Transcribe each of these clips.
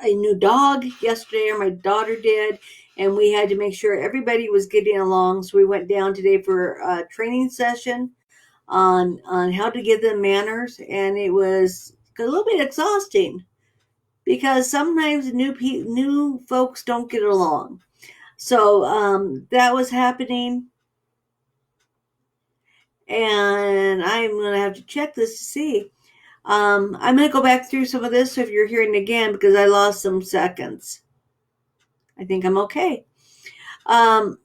a new dog yesterday, or my daughter did, and we had to make sure everybody was getting along. So we went down today for a training session on how to give them manners, and it was a little bit exhausting because sometimes new folks don't get along. So that was happening, and I'm gonna have to check this to see. I'm gonna go back through some of this if you're hearing it again because I lost some seconds. I think I'm okay. Um,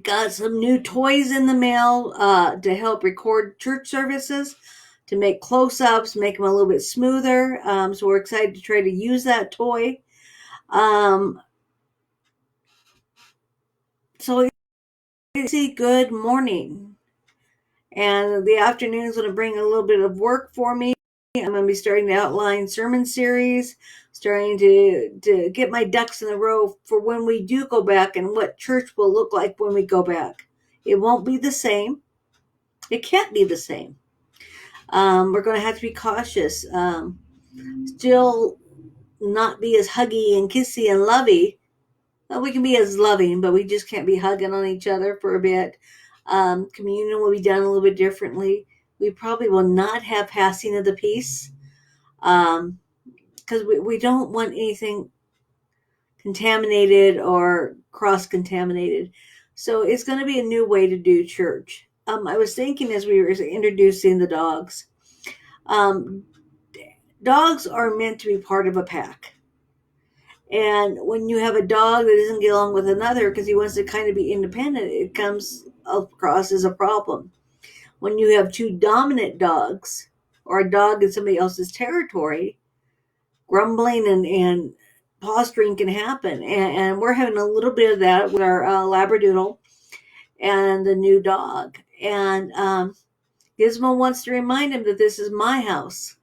got some new toys in the mail to help record church services, to make close-ups, make them a little bit smoother. So we're excited to try to use that toy. Um, so it's a good morning. And the afternoon is going to bring a little bit of work for me. I'm going to be starting to outline sermon series, starting to get my ducks in a row for when we do go back and what church will look like when we go back. It won't be the same. It can't be the same. We're going to have to be cautious. Still not be as huggy and kissy and lovey. Well, we can be as loving, but we just can't be hugging on each other for a bit. Communion will be done a little bit differently. We probably will not have passing of the peace because we don't want anything contaminated or cross-contaminaminated. So it's going to be a new way to do church. I was thinking as we were introducing the dogs, um, dogs are meant to be part of a pack. And when you have a dog that doesn't get along with another because he wants to kind of be independent, it comes across as a problem. When you have two dominant dogs or a dog in somebody else's territory, grumbling and posturing can happen. And we're having a little bit of that with our Labradoodle and the new dog. And Gizmo wants to remind him that this is my house.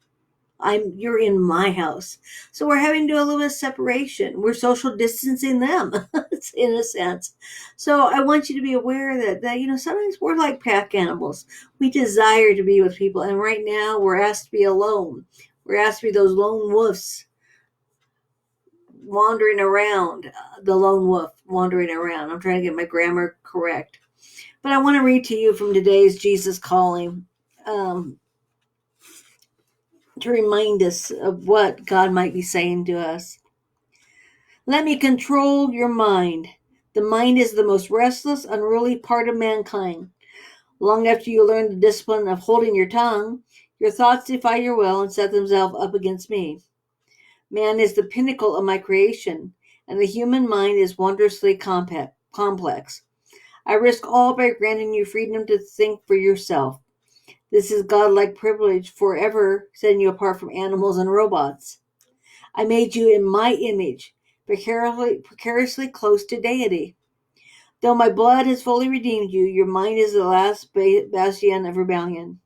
You're in my house. So we're having to do a little bit of separation. We're social distancing them in a sense. So I want you to be aware that sometimes we're like pack animals. We desire to be with people. And right now we're asked to be alone. We're asked to be those lone wolves wandering around, the lone wolf wandering around. I'm trying to get my grammar correct. But I want to read to you from today's Jesus Calling. To remind us of what God might be saying to us. Let me control your mind. The mind is the most restless, unruly part of mankind. Long after you learn the discipline of holding your tongue, your thoughts defy your will and set themselves up against me. Man is the pinnacle of my creation, and the human mind is wondrously complex. I risk all by granting you freedom to think for yourself. This is godlike privilege forever setting you apart from animals and robots. I made you in my image, precariously close to deity. Though my blood has fully redeemed you, your mind is the last bastion of rebellion.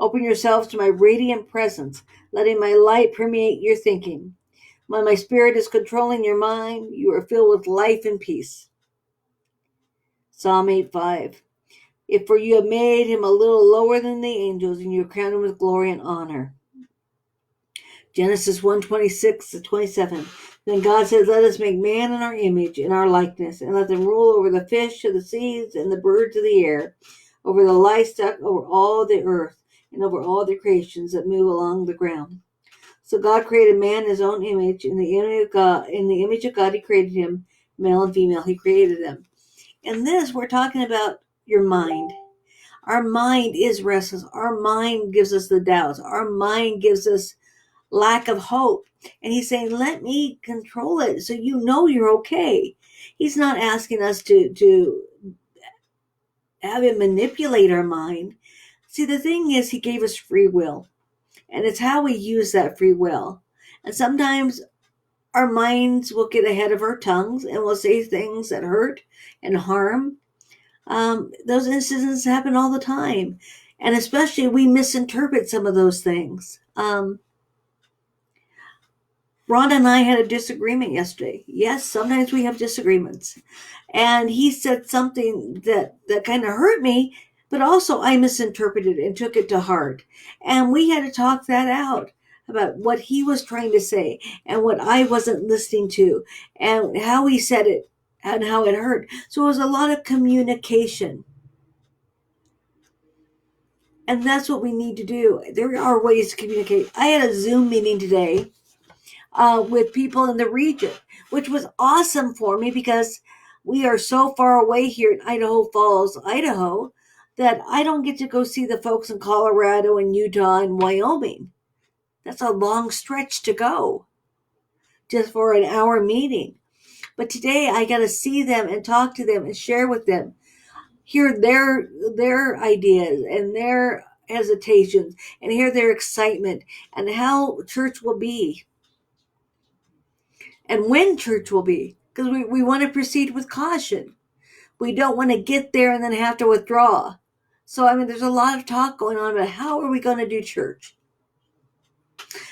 Open yourselves to my radiant presence, letting my light permeate your thinking. When my spirit is controlling your mind, you are filled with life and peace. Psalm 8:5. If for you have made him a little lower than the angels, and you have crowned him with glory and honor. Genesis 1:26-27. Then God said, let us make man in our image, in our likeness, and let them rule over the fish of the seas and the birds of the air, over the livestock, over all the earth, and over all the creations that move along the ground. So God created man in his own image. In the image of God he created him, male and female he created them. In this, we're talking about your mind. Our mind is restless. Our mind gives us the doubts. Our mind gives us lack of hope. And he's saying, let me control it so you know you're okay. He's not asking us to have him manipulate our mind. See, the thing is, he gave us free will. And it's how we use that free will. And sometimes our minds will get ahead of our tongues and will say things that hurt and harm. Those instances happen all the time. And especially we misinterpret some of those things. Ron and I had a disagreement yesterday. Yes, sometimes we have disagreements. And he said something that kind of hurt me, but also I misinterpreted and took it to heart. And we had to talk that out. about what he was trying to say and what I wasn't listening to and how he said it and how it hurt. So it was a lot of communication. And that's what we need to do. There are ways to communicate. I had a Zoom meeting today with people in the region, which was awesome for me because we are so far away here in Idaho Falls, Idaho, that I don't get to go see the folks in Colorado and Utah and Wyoming. That's a long stretch to go just for an hour meeting. But today I got to see them and talk to them and share with them, hear their ideas and their hesitations and hear their excitement and how church will be and when church will be, because we want to proceed with caution. We don't want to get there and then have to withdraw. So, I mean, there's a lot of talk going on about how are we going to do church?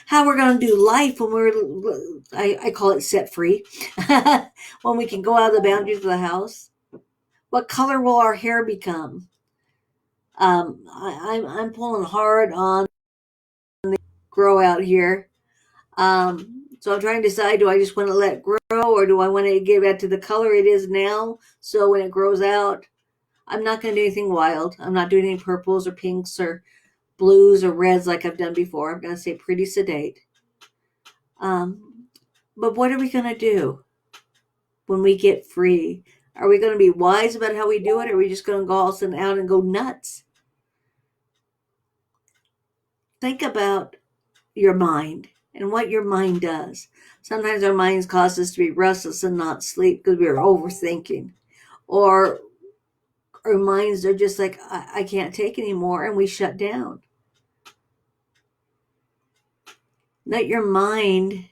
How we're going to do life when I call it set free, when we can go out of the boundaries of the house. What color will our hair become? I'm pulling hard on the grow out here. So I'm trying to decide, do I just want to let it grow or do I want to give it to the color it is now? So when it grows out, I'm not going to do anything wild. I'm not doing any purples or pinks or blues or reds like I've done before. I'm going to stay pretty sedate. But what are we going to do when we get free? Are we going to be wise about how we do it? Or are we just going to go all of a sudden out and go nuts? Think about your mind and what your mind does. Sometimes our minds cause us to be restless and not sleep because we're overthinking. Or our minds are just like, I can't take anymore, and we shut down. Let your mind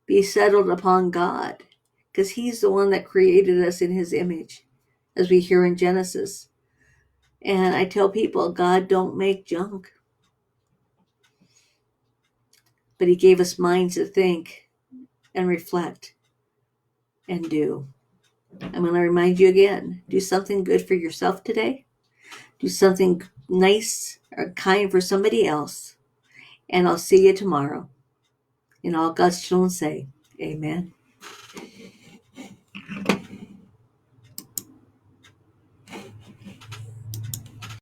be settled upon God, because he's the one that created us in his image, as we hear in Genesis. And I tell people, God don't make junk. But he gave us minds to think and reflect and do. I'm going to remind you again, do something good for yourself today. Do something nice or kind for somebody else. And I'll see you tomorrow. And all God's children say, amen.